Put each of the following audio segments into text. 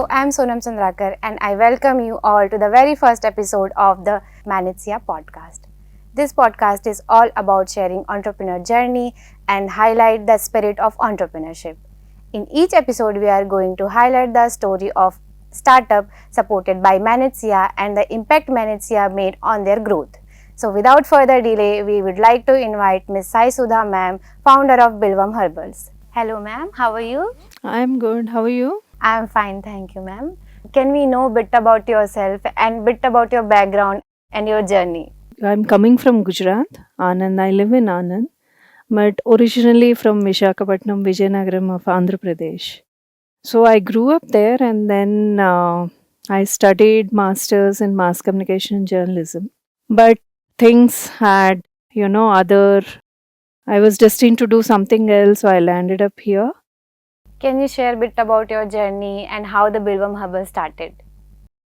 I'm Sonam Chandrakar and I welcome you all to the very first episode of the Manitsia podcast. This podcast is all about sharing entrepreneur journey and highlight the spirit of entrepreneurship. In each episode, we are going to highlight the story of startup supported by Manitsia and the impact Manitsia made on their growth. So without further delay, we would like to invite Ms. Sai Sudha ma'am, founder of Bilvam Herbals. Hello ma'am, how are you? I'm good. How are you? I'm fine, thank you, ma'am. Can we know a bit about yourself and bit about your background and your journey? I'm coming from Gujarat, Anand. I live in Anand, but originally from Visakhapatnam, Vijayanagaram of Andhra Pradesh. So I grew up there and then I studied masters in mass communication and journalism. But things had, other. I was destined to do something else, so I landed up here. Can you share a bit about your journey and how the Bilvam Herbal started?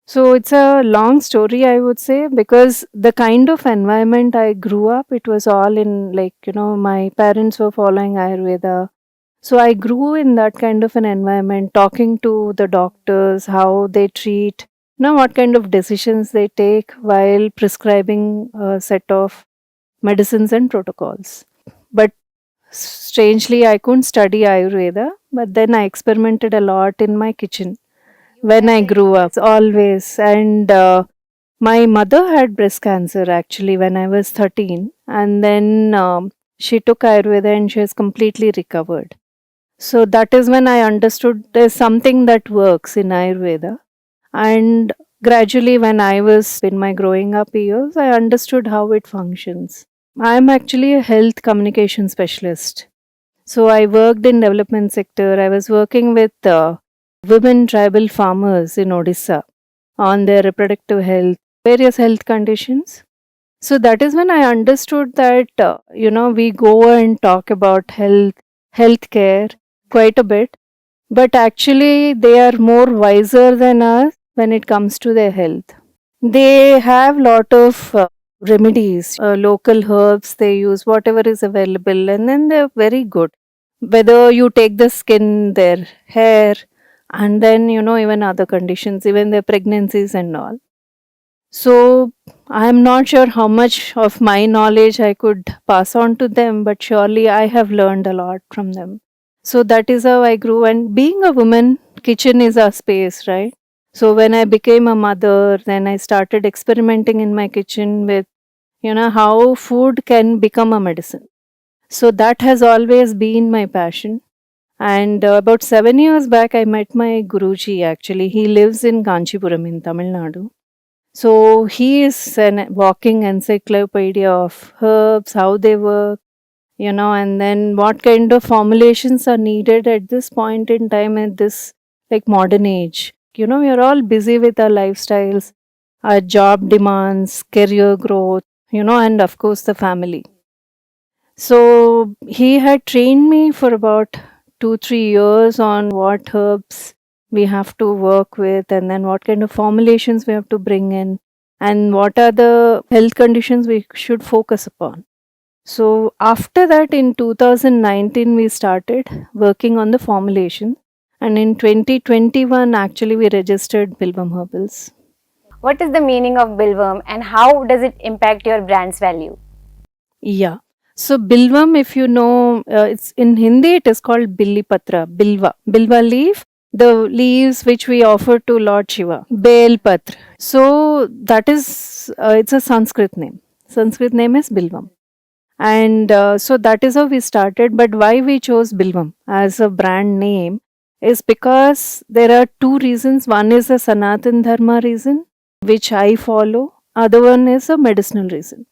So it's a long story, I would say, because the kind of environment I grew up, it was all in my parents were following Ayurveda. So I grew in that kind of an environment, talking to the doctors, how they treat, what kind of decisions they take while prescribing a set of medicines and protocols. But strangely, I couldn't study Ayurveda, but then I experimented a lot in my kitchen when I grew up, always. And my mother had breast cancer actually when I was 13, and then she took Ayurveda and she has completely recovered. So that is when I understood there's something that works in Ayurveda. And gradually, when I was in my growing up years, I understood how it functions. I am actually a health communication specialist. So I worked in development sector. I was working with women tribal farmers in Odisha on their reproductive health, various health conditions. So that is when I understood that, we go and talk about healthcare quite a bit, but actually they are more wiser than us when it comes to their health. They have lot of remedies, local herbs they use, whatever is available, and then they're very good. Whether you take the skin, their hair, and then even other conditions, even their pregnancies and all. So I'm not sure how much of my knowledge I could pass on to them, but surely I have learned a lot from them. So that is how I grew. And being a woman, kitchen is our space, right? So when I became a mother, then I started experimenting in my kitchen with how food can become a medicine. So that has always been my passion. And about 7 years back, I met my Guruji actually. He lives in Kanchipuram in Tamil Nadu. So he is a walking encyclopedia of herbs, how they work, and then what kind of formulations are needed at this point in time at this like modern age. We are all busy with our lifestyles, our job demands, career growth, and of course the family. So he had trained me for about 2-3 years on what herbs we have to work with, and then what kind of formulations we have to bring in, and what are the health conditions we should focus upon. So after that, in 2019, we started working on the formulation, and in 2021, actually, we registered Bilvam Herbals. What is the meaning of Bilvam and how does it impact your brand's value? Yeah. So Bilvam, if you know, it's in Hindi, it is called Billi Patra, Bilva. Bilva leaf, the leaves which we offer to Lord Shiva. Bel Patra. So that is, it's a Sanskrit name. Sanskrit name is Bilvam. And so that is how we started. But why we chose Bilvam as a brand name is because there are two reasons. One is a Sanatan Dharma reason, which I follow. Other one is a medicinal reason.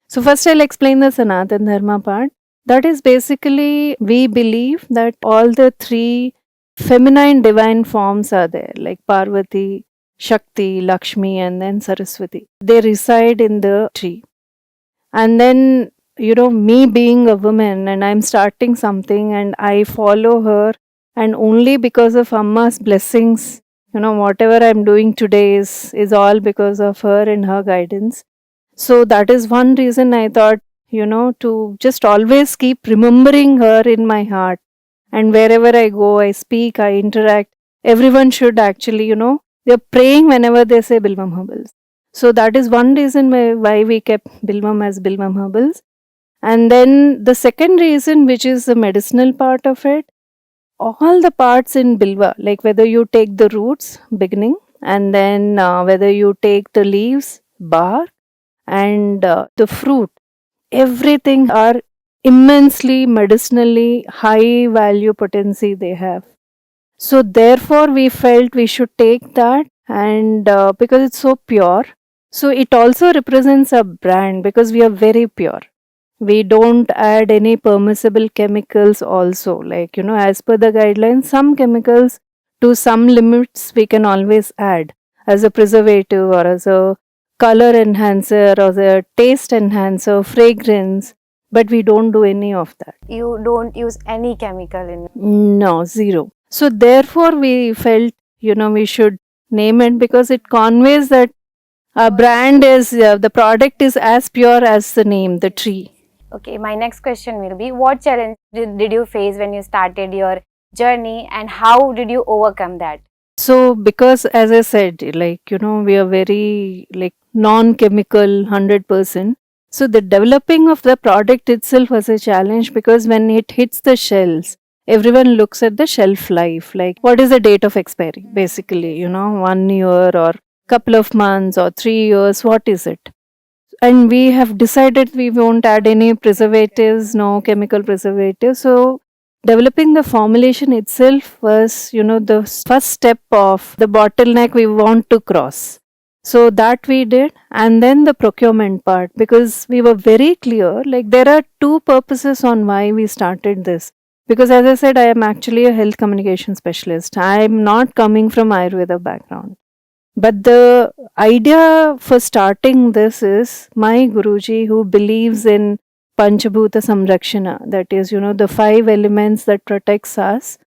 So first I'll explain the Sanatan Dharma part. That is basically, we believe that all the three feminine divine forms are there, like Parvati, Shakti, Lakshmi, and then Saraswati. They reside in the tree. And then, me being a woman and I'm starting something and I follow her, and only because of Amma's blessings, whatever I'm doing today is all because of her and her guidance. So that is one reason I thought, to just always keep remembering her in my heart. And wherever I go, I speak, I interact. everyone should actually, they're praying whenever they say Bilvam Herbals. So that is one reason why we kept Bilvam as Bilvam Herbals. And then the second reason, which is the medicinal part of it, all the parts in Bilva, like whether you take the roots, beginning, and then whether you take the leaves, bark, and the fruit, everything are immensely medicinally high value potency they have. So therefore we felt we should take that, and because it's so pure, so it also represents a brand because we are very pure. We don't add any permissible chemicals also, like, as per the guidelines, some chemicals to some limits we can always add as a preservative or as a color enhancer or a taste enhancer, fragrance, but we don't do any of that. You don't use any chemical in it. No, zero. So therefore we felt, we should name it because it conveys that our brand is, the product is as pure as the name, the tree. Okay, my next question will be, what challenge did you face when you started your journey, and how did you overcome that? So because as I said, like, we are very like non-chemical 100%. So the developing of the product itself was a challenge because when it hits the shelves, everyone looks at the shelf life, like what is the date of expiry, basically, 1 year or couple of months or 3 years, what is it? And we have decided we won't add any preservatives, no chemical preservatives. So developing the formulation itself was, the first step of the bottleneck we want to cross. So that we did. And then the procurement part, because we were very clear, like there are two purposes on why we started this. Because as I said, I am actually a health communication specialist. I am not coming from Ayurveda background. But the idea for starting this is my Guruji, who believes in Panchabhuta Samrakshana, that is, the 5 elements that protects us.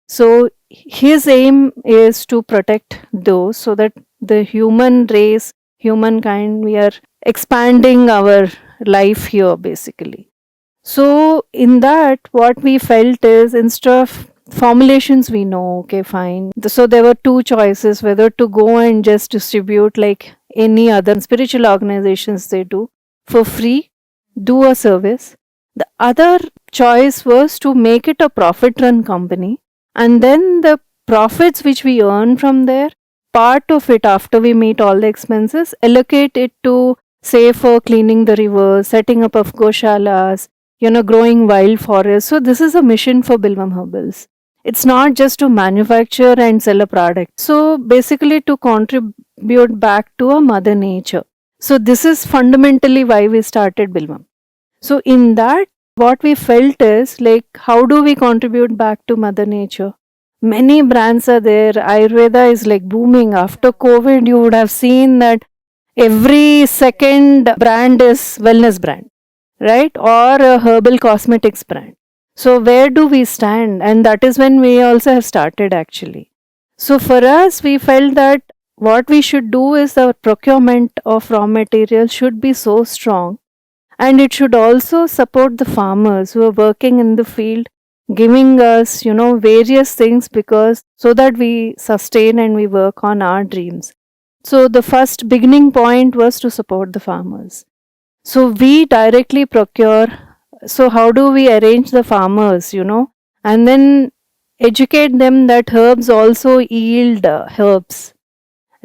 So his aim is to protect those so that the human race, humankind, we are expanding our life here basically. So in that, what we felt is instead of formulations, we know, okay, fine. So there were two choices, whether to go and just distribute like any other spiritual organizations they do for free, do a service. The other choice was to make it a profit run company, and then the profits which we earn from there, part of it after we meet all the expenses, allocate it to, say, for cleaning the rivers, setting up of goshalas, growing wild forests. So this is a mission for Bilvam Herbals. It's not just to manufacture and sell a product. So basically to contribute back to a mother nature. So this is fundamentally why we started Bilvam. So in that, what we felt is like, how do we contribute back to mother nature? Many brands are there. Ayurveda is like booming. After COVID, you would have seen that every second brand is wellness brand, right? Or a herbal cosmetics brand. So where do we stand? And that is when we also have started actually. So for us, we felt that what we should do is the procurement of raw materials should be so strong, and it should also support the farmers who are working in the field, giving us, various things, because so that we sustain and we work on our dreams. So the first beginning point was to support the farmers. So we directly procure. So how do we arrange the farmers, and then educate them that herbs also yield herbs,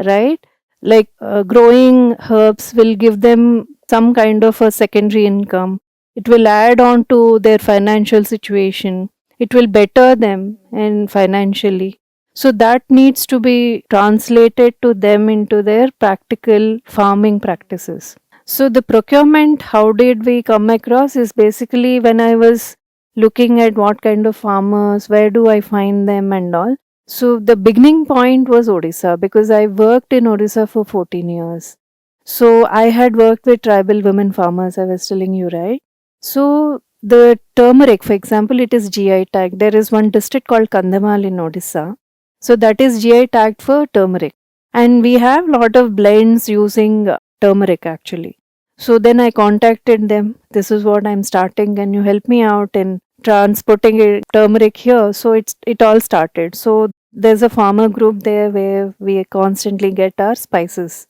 right? Like growing herbs will give them some kind of a secondary income. It will add on to their financial situation. It will better them and financially. So that needs to be translated to them into their practical farming practices. So the procurement, how did we come across, is basically when I was looking at what kind of farmers, where do I find them and all. So the beginning point was Odisha, because I worked in Odisha for 14 years. So I had worked with tribal women farmers, I was telling you, right? So the turmeric, for example, it is GI tagged. There is one district called Kandhamal in Odisha. So that is GI tagged for turmeric. And we have lot of blends using turmeric actually. So then I contacted them. This is what I'm starting. Can you help me out in transporting turmeric here? So it all started. So there's a farmer group there where we constantly get our spices.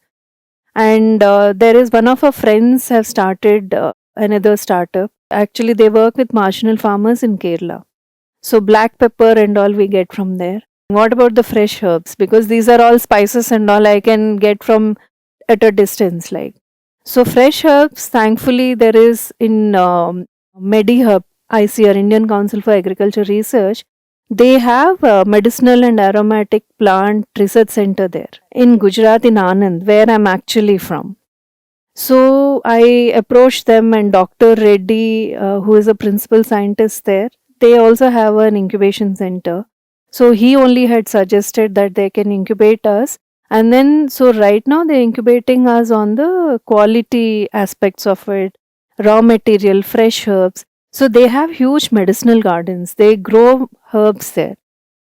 And there is one of our friends have started another startup. Actually, they work with marginal farmers in Kerala. So black pepper and all we get from there. What about the fresh herbs? Because these are all spices and all I can get from at a distance. Like, so fresh herbs, thankfully, there is in MediHub, ICR, Indian Council for Agriculture Research. They have a medicinal and aromatic plant research center there in Gujarat, in Anand, where I'm actually from. So I approached them, and Dr. Reddy, who is a principal scientist there, they also have an incubation center. So he only had suggested that they can incubate us. And then, so right now they're incubating us on the quality aspects of it, raw material, fresh herbs. So they have huge medicinal gardens. They grow herbs there.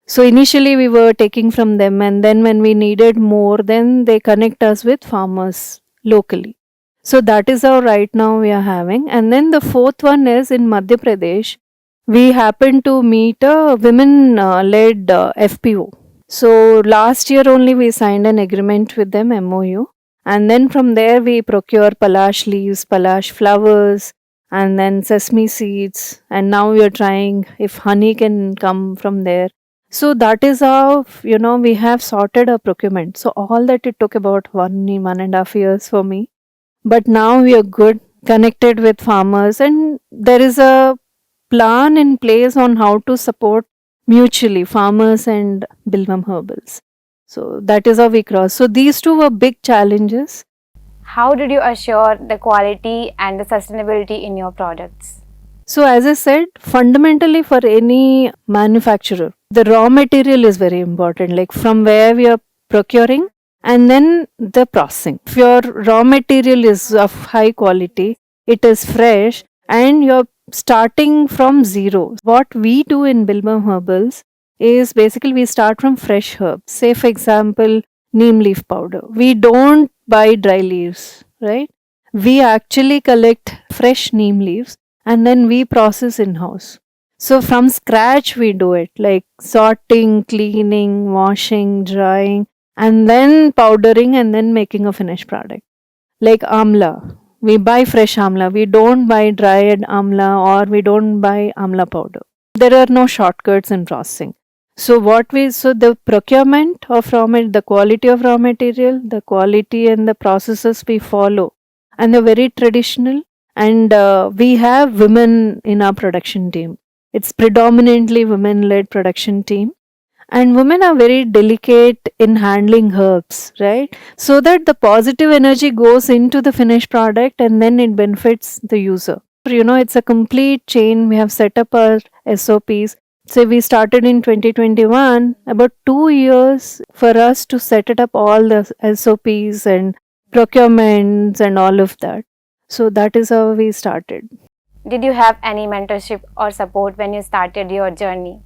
So initially we were taking from them, and then when we needed more, then they connect us with farmers locally. So that is how right now we are having. And then the fourth one is in Madhya Pradesh. We happened to meet a women led FPO. So last year only we signed an agreement with them, MOU. And then from there we procure palash leaves, palash flowers, and then sesame seeds. And now we are trying if honey can come from there. So that is how, we have sorted our procurement. So all that it took about 1.5 years for me. But now we are good, connected with farmers, and there is a plan in place on how to support mutually farmers and Bilvam Herbals. So that is how we cross. So these two were big challenges. How did you assure the quality and the sustainability in your products? So as I said, fundamentally for any manufacturer, the raw material is very important, like from where we are procuring and then the processing. If your raw material is of high quality, it is fresh, and you're starting from zero. What we do in Bilbam Herbals is basically we start from fresh herbs. Say, for example, neem leaf powder. We don't buy dry leaves, right? We actually collect fresh neem leaves and then we process in house. So from scratch we do it, like sorting, cleaning, washing, drying, and then powdering and then making a finished product. Like amla, we buy fresh amla. We don't buy dried amla or we don't buy amla powder. There are no shortcuts in processing. So the procurement of the quality of raw material, the quality and the processes we follow, and they're very traditional. And we have women in our production team. It's predominantly women-led production team, and women are very delicate in handling herbs, right? So that the positive energy goes into the finished product and then it benefits the user. It's a complete chain. We have set up our SOPs. So we started in 2021, about 2 years for us to set it up, all the SOPs and procurements and all of that. So that is how we started. Did you have any mentorship or support when you started your journey?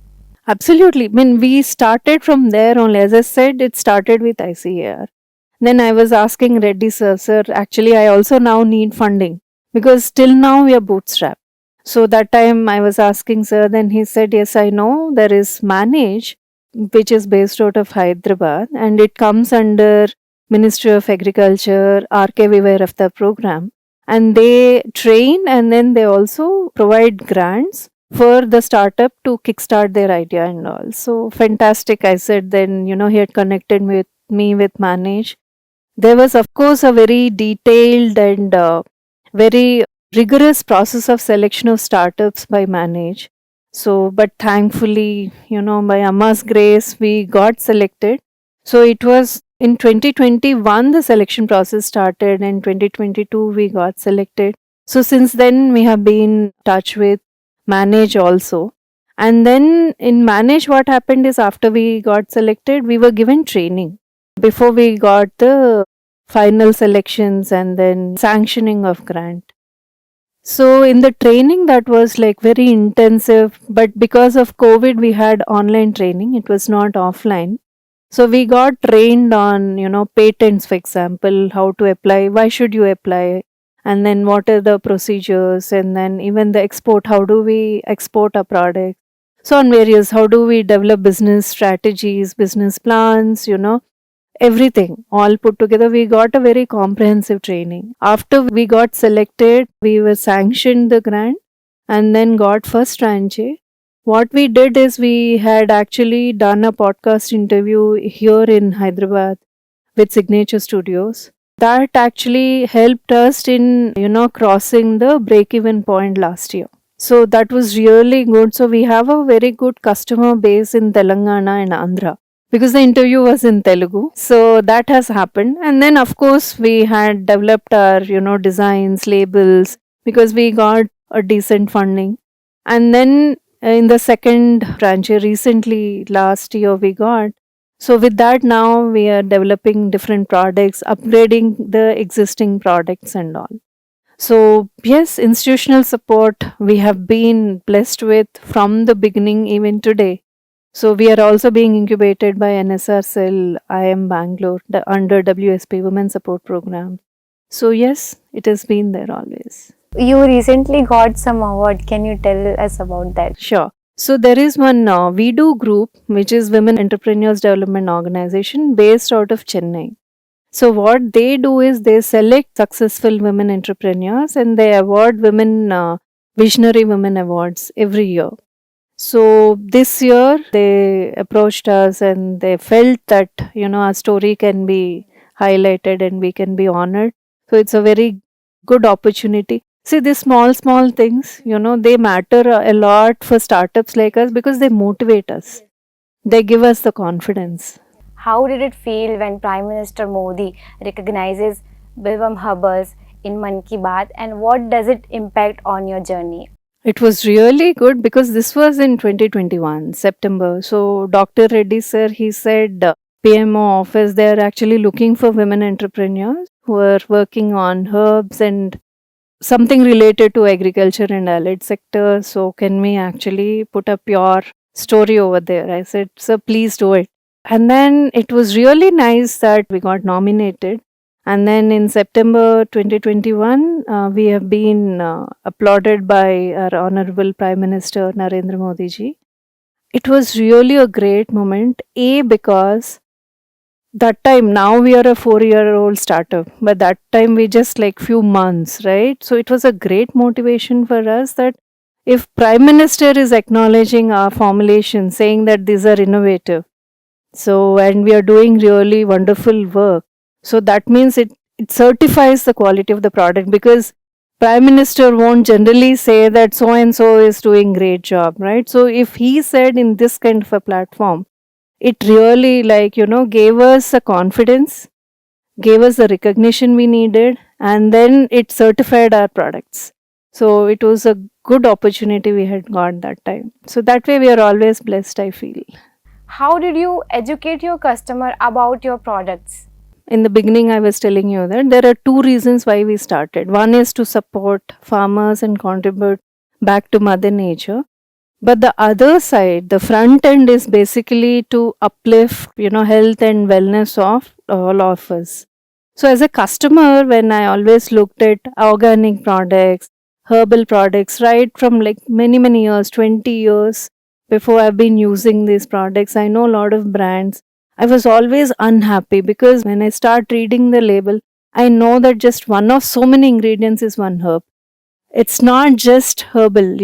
Absolutely. I mean, we started from there only. As I said, it started with ICAR. Then I was asking Reddy sir, actually, I also now need funding because till now we are bootstrapped. So that time I was asking sir, then he said, yes, I know there is Manage, which is based out of Hyderabad, and it comes under Ministry of Agriculture, RK Vivayrafta program. And they train and then they also provide grants for the startup to kickstart their idea and all. So fantastic. I said then, he had connected me with Manage. There was, of course, a very detailed and very rigorous process of selection of startups by Manage. So, but thankfully, by Amma's grace, we got selected. So it was in 2021 the selection process started, and 2022 we got selected. So since then we have been in touch with Manage also. And then in Manage, what happened is after we got selected, we were given training before we got the final selections and then sanctioning of grant. So in the training, that was like very intensive, but because of COVID we had online training, it was not offline. So we got trained on, patents, for example, how to apply, why should you apply, and then what are the procedures, and then even the export, how do we export a product. So on various, how do we develop business strategies, business plans, everything all put together. We got a very comprehensive training. After we got selected, we were sanctioned the grant and then got first tranche. What we did is we had actually done a podcast interview here in Hyderabad with Signature Studios. That actually helped us in, crossing the break even point last year. So that was really good. So we have a very good customer base in Telangana and Andhra because the interview was in Telugu. So that has happened. And then, of course, we had developed our, designs, labels because we got a decent funding. And then in the second tranche, recently last year, we got. So with that, now we are developing different products, upgrading the existing products and all. So, yes, institutional support we have been blessed with from the beginning, even today. So, we are also being incubated by NSR Cell, IM Bangalore, under WSP Women Support Program. So, yes, it has been there always. You recently got some award. Can you tell us about that? Sure. So, there is one WeDo group, which is Women Entrepreneurs Development Organization based out of Chennai. So what they do is they select successful women entrepreneurs and they award visionary women awards every year. So this year they approached us and they felt that our story can be highlighted and we can be honored. So it's a very good opportunity. See, these small things, they matter a lot for startups like us because they motivate us. They give us the confidence. How did it feel when Prime Minister Modi recognizes Bilvam Hubbers in Mann Ki Baat, and what does it impact on your journey? It was really good because this was in 2021, September. So Dr. Reddy sir, he said PMO office, they are actually looking for women entrepreneurs who are working on herbs and something related to agriculture and allied sector. So can we actually put up your story over there? I said, sir, please do it. And then it was really nice that we got nominated. And then in September 2021, we have been applauded by our Honorable Prime Minister Narendra Modi ji. It was really a great moment, because that time, now we are a 4-year-old startup, but that time we just like few months, right? So it was a great motivation for us that if Prime Minister is acknowledging our formulation, saying that these are innovative, so, and we are doing really wonderful work. So that means it certifies the quality of the product because Prime Minister won't generally say that so and so is doing great job, right? So if he said in this kind of a platform, it really gave us a confidence, gave us the recognition we needed, and then it certified our products. So it was a good opportunity we had got that time. So that way we are always blessed, I feel. How did you educate your customer about your products? In the beginning, I was telling you that there are two reasons why we started. One is to support farmers and contribute back to Mother Nature. But the other side, the front end, is basically to uplift, health and wellness of all of us. So as a customer, when I always looked at organic products, herbal products, right from like many years, 20 years, before I've been using these products, I know a lot of brands. I was always unhappy because when I start reading the label, I know that just one of so many ingredients is one herb. It's not just herbal,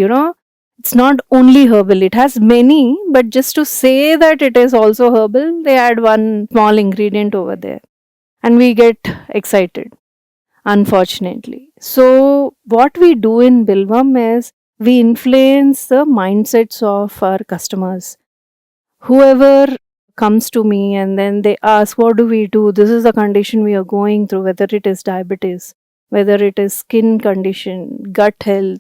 it's not only herbal. It has many, but just to say that it is also herbal, they add one small ingredient over there. And we get excited, unfortunately. So, what we do in Bilvam is we influence the mindsets of our customers. Whoever comes to me and then they ask, what do we do? This is the condition we are going through, whether it is diabetes, whether it is skin condition, gut health,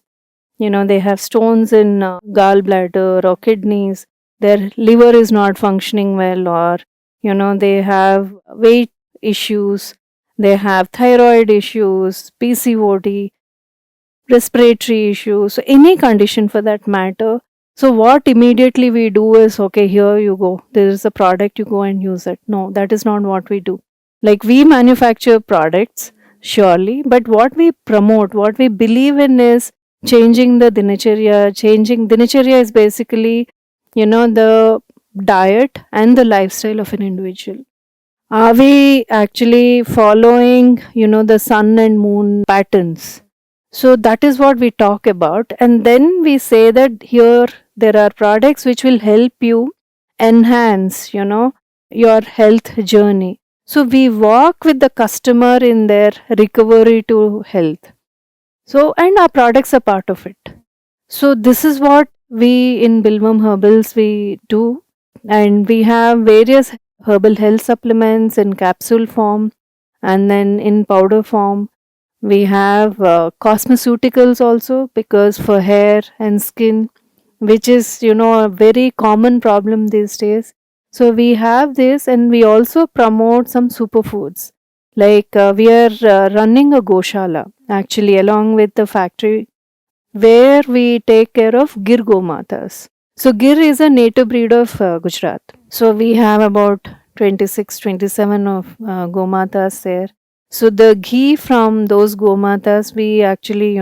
they have stones in gallbladder or kidneys, their liver is not functioning well, or, they have weight issues, they have thyroid issues, PCOD, respiratory issues, so any condition for that matter. So what immediately we do is, okay, here you go, there is a product, you go and use it. No, that is not what we do. Like, we manufacture products, surely, but what we promote, what we believe in is changing the dinacharya. Changing dinacharya is basically the diet and the lifestyle of an individual. Are we actually following, the sun and moon patterns? So that is what we talk about. And then we say that here there are products which will help you enhance, your health journey. So we walk with the customer in their recovery to health. So, and our products are part of it. So this is what we in Bilvam Herbals we do, and we have various herbal health supplements in capsule form and then in powder form. We have cosmeceuticals also, because for hair and skin, which is a very common problem these days. So we have this, and we also promote some superfoods. Like we are running a goshala actually along with the factory, where we take care of Gir Gomatas. So Gir is a native breed of Gujarat. So we have about 26, 27 of Gomatas there. So the ghee from those Gomatas, we actually,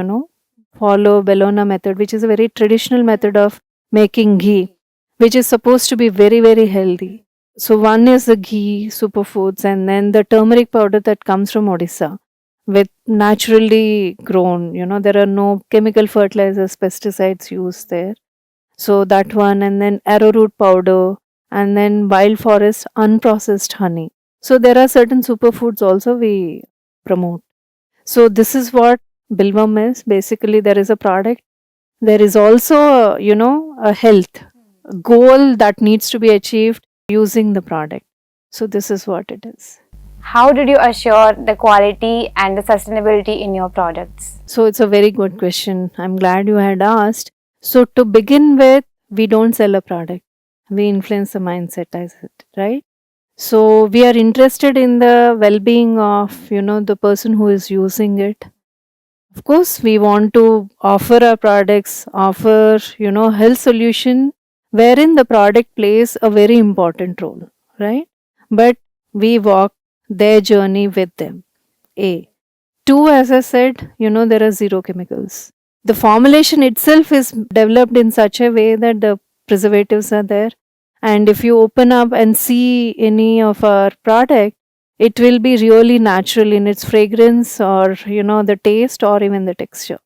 follow Bellona method, which is a very traditional method of making ghee, which is supposed to be very, very healthy. So one is the ghee, superfoods, and then the turmeric powder that comes from Odisha with naturally grown, there are no chemical fertilizers, pesticides used there. So that one, and then arrowroot powder, and then wild forest unprocessed honey. So there are certain superfoods also we promote. So this is what Bilvam is. Basically, there is a product. There is also a health goal that needs to be achieved using the product. So this is what it is. How did you assure the quality and the sustainability in your products? So it's a very good question. I'm glad you had asked. So to begin with, we don't sell a product. We influence the mindset, I said, right? So we are interested in the well-being of, the person who is using it. Of course, we want to offer our products, offer, health solution wherein the product plays a very important role, right? But we walk their journey with them. A. Two, as I said, there are zero chemicals. The formulation itself is developed in such a way that the preservatives are there. And if you open up and see any of our product, it will be really natural in its fragrance or, the taste or even the texture.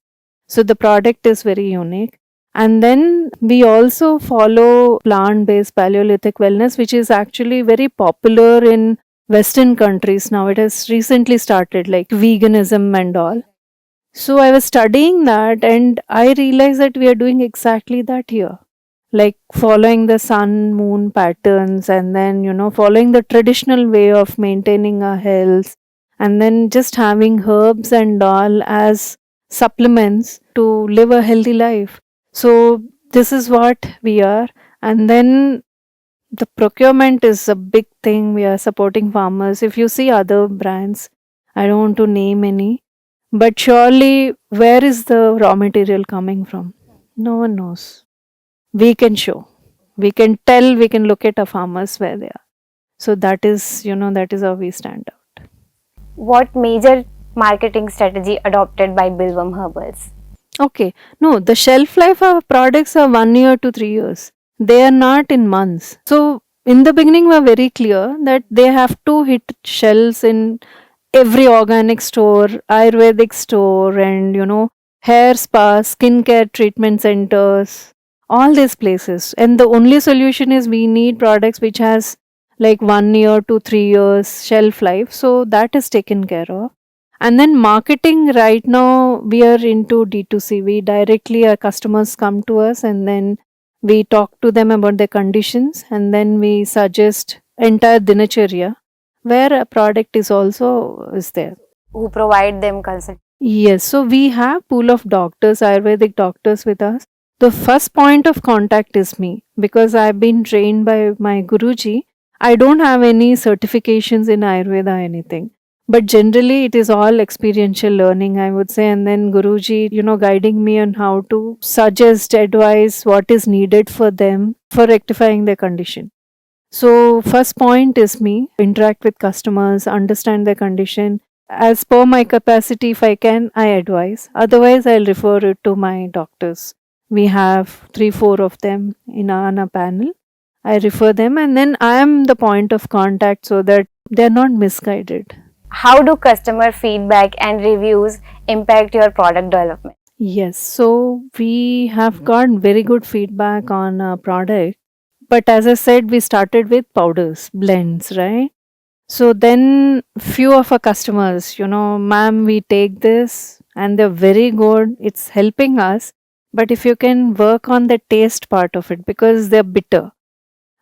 So the product is very unique. And then we also follow plant based Paleolithic wellness, which is actually very popular in Western countries now. It has recently started, like veganism and all. So I was studying that and I realized that we are doing exactly that here. Like following the sun moon patterns, and then, following the traditional way of maintaining our health, and then just having herbs and all as supplements to live a healthy life. So this is what we are. And then the procurement is a big thing. We are supporting farmers. If you see other brands, I don't want to name any, but surely where is the raw material coming from? No one knows. We can show, we can tell, we can look at our farmers where they are. So that is, that is how we stand out. What major marketing strategy adopted by Bilvam Herbals? Okay, no, the shelf life of products are 1 year to 3 years. They are not in months. So in the beginning, we are very clear that they have to hit shelves in every organic store, Ayurvedic store, and hair spa, skincare treatment centers, all these places. And the only solution is we need products which has like 1 year to 3 years shelf life. So that is taken care of. And then marketing, right now we are into D2C. We directly, our customers come to us and then we talk to them about their conditions, and then we suggest entire dinacharya where a product is also is there. Who provide them consult? Yes, so we have pool of doctors, Ayurvedic doctors with us. The first point of contact is me, because I've been trained by my Guruji. I don't have any certifications in Ayurveda or anything. But generally, it is all experiential learning, I would say. And then Guruji, guiding me on how to suggest, advise what is needed for them for rectifying their condition. So, first point is me, interact with customers, understand their condition. As per my capacity, if I can, I advise. Otherwise, I'll refer it to my doctors, We have 3, 4 of them in our panel. I refer them, and then I am the point of contact so that they are not misguided. How do customer feedback and reviews impact your product development? Yes, so we have got very good feedback on our product. But as I said, we started with powders, blends, right? So then few of our customers, ma'am, we take this and they're very good. It's helping us. But if you can work on the taste part of it because they're bitter.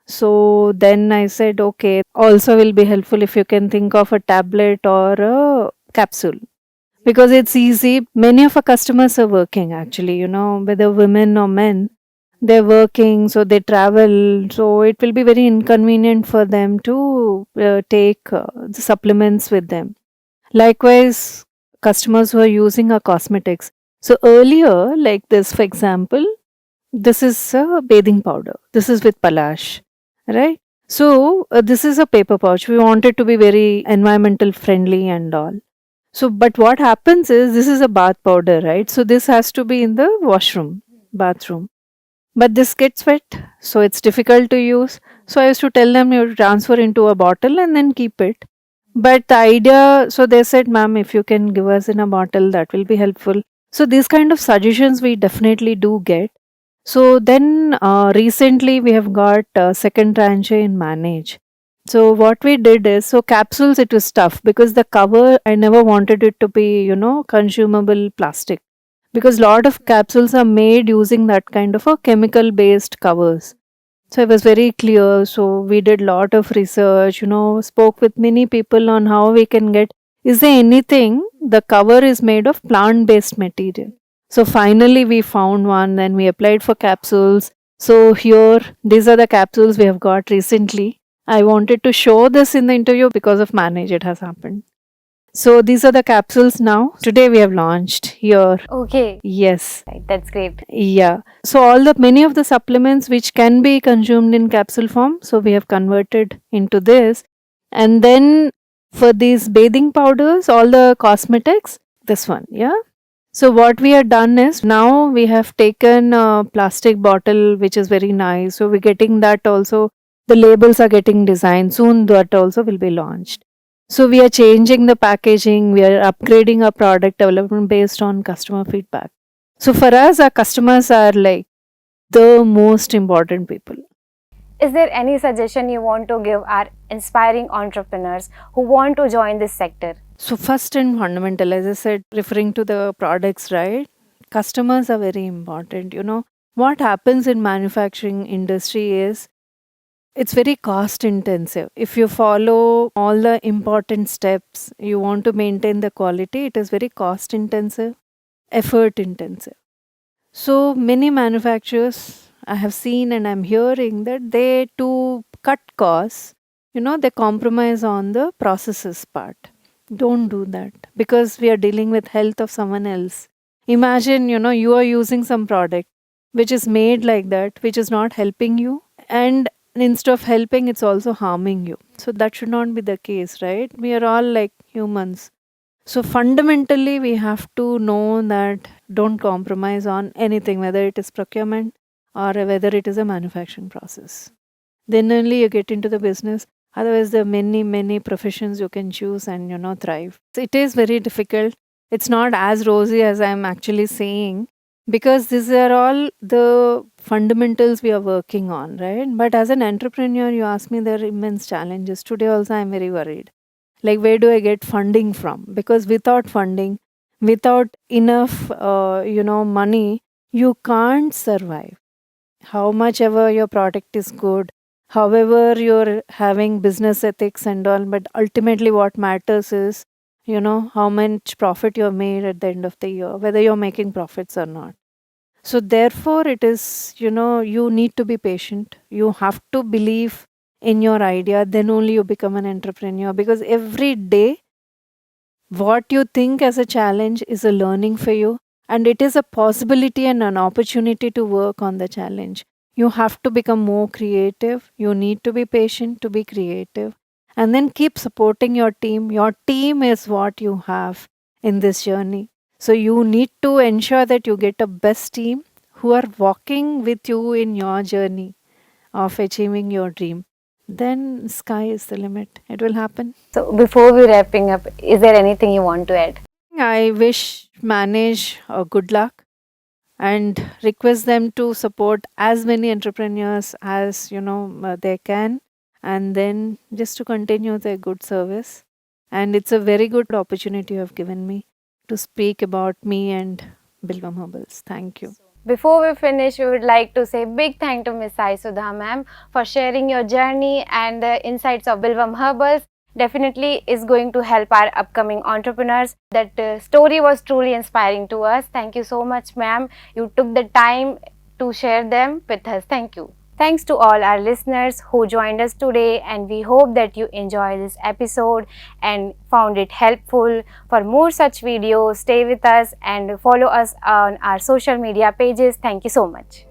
So then I said, okay, also will be helpful if you can think of a tablet or a capsule because it's easy. Many of our customers are working actually, whether women or men, they're working, so they travel. So it will be very inconvenient for them to take the supplements with them. Likewise, customers who are using our cosmetics. So earlier, like this, for example, this is a bathing powder. This is with Palash, right? So this is a paper pouch. We want it to be very environmental friendly and all. So, but what happens is this is a bath powder, right? So this has to be in the washroom, bathroom. But this gets wet, so it's difficult to use. So I used to tell them you transfer into a bottle and then keep it. But the idea, so they said, ma'am, if you can give us in a bottle, that will be helpful. So these kind of suggestions we definitely do get. So then recently we have got second tranche in Manage. So what we did is, so capsules it was tough because the cover I never wanted it to be, consumable plastic because lot of capsules are made using that kind of a chemical based covers. So it was very clear. So we did lot of research, spoke with many people on how we can get, is there anything the cover is made of plant based material. So finally we found one, then we applied for capsules. So here these are the capsules we have got recently. I wanted to show this in the interview because of Manage it has happened. So these are the capsules now. Today we have launched here. Okay, Yes. right, that's great. Yeah. So all the many of the supplements which can be consumed in capsule form, so we have converted into this. And then for these bathing powders, all the cosmetics, this one, yeah. So what we have done is now we have taken a plastic bottle which is very nice. So we're getting that also. The labels are getting designed soon. That also will be launched. So we are changing the packaging. We are upgrading our product development based on customer feedback. So for us, our customers are like the most important people. Is there any suggestion you want to give our inspiring entrepreneurs who want to join this sector? So first and fundamental, as I said, referring to the products, right? Customers are very important. What happens in manufacturing industry is it's very cost intensive. If you follow all the important steps, you want to maintain the quality, it is very cost intensive, effort intensive. So many manufacturers I have seen and I'm hearing that they to cut costs, they compromise on the processes part. Don't do that because we are dealing with health of someone else. Imagine, you are using some product which is made like that, which is not helping you, and instead of helping, it's also harming you. So that should not be the case, right? We are all like humans. So fundamentally, we have to know that don't compromise on anything, whether it is procurement or whether it is a manufacturing process. Then only you get into the business. Otherwise, there are many, many professions you can choose and thrive. So it is very difficult. It's not as rosy as I'm actually saying because these are all the fundamentals we are working on, right? But as an entrepreneur, you ask me, there are immense challenges. Today also, I'm very worried. Like, where do I get funding from? Because without funding, without enough, money, you can't survive. How much ever your product is good, however you're having business ethics and all, but ultimately what matters is, how much profit you're made at the end of the year, whether you're making profits or not. So therefore, it is, you need to be patient. You have to believe in your idea, then only you become an entrepreneur because every day what you think as a challenge is a learning for you, and it is a possibility and an opportunity to work on the challenge. You have to become more creative. You need to be patient to be creative, and then keep supporting your team. Your team is what you have in this journey. So you need to ensure that you get a best team who are walking with you in your journey of achieving your dream, then sky is the limit. It will happen. So before we wrapping up, is there anything you want to add? I wish Manage good luck and request them to support as many entrepreneurs as they can, and then just to continue their good service. And it's a very good opportunity you have given me to speak about me and Bilvam Herbals. Thank you. Before we finish, we would like to say big thank to Miss Sai Sudha ma'am for sharing your journey and the insights of Bilvam Herbals. Definitely is going to help our upcoming entrepreneurs. That story was truly inspiring to us. Thank you so much, ma'am. You took the time to share them with us. Thank you. Thanks to all our listeners who joined us today, and we hope that you enjoyed this episode and found it helpful. For more such videos, stay with us and follow us on our social media pages. Thank you so much.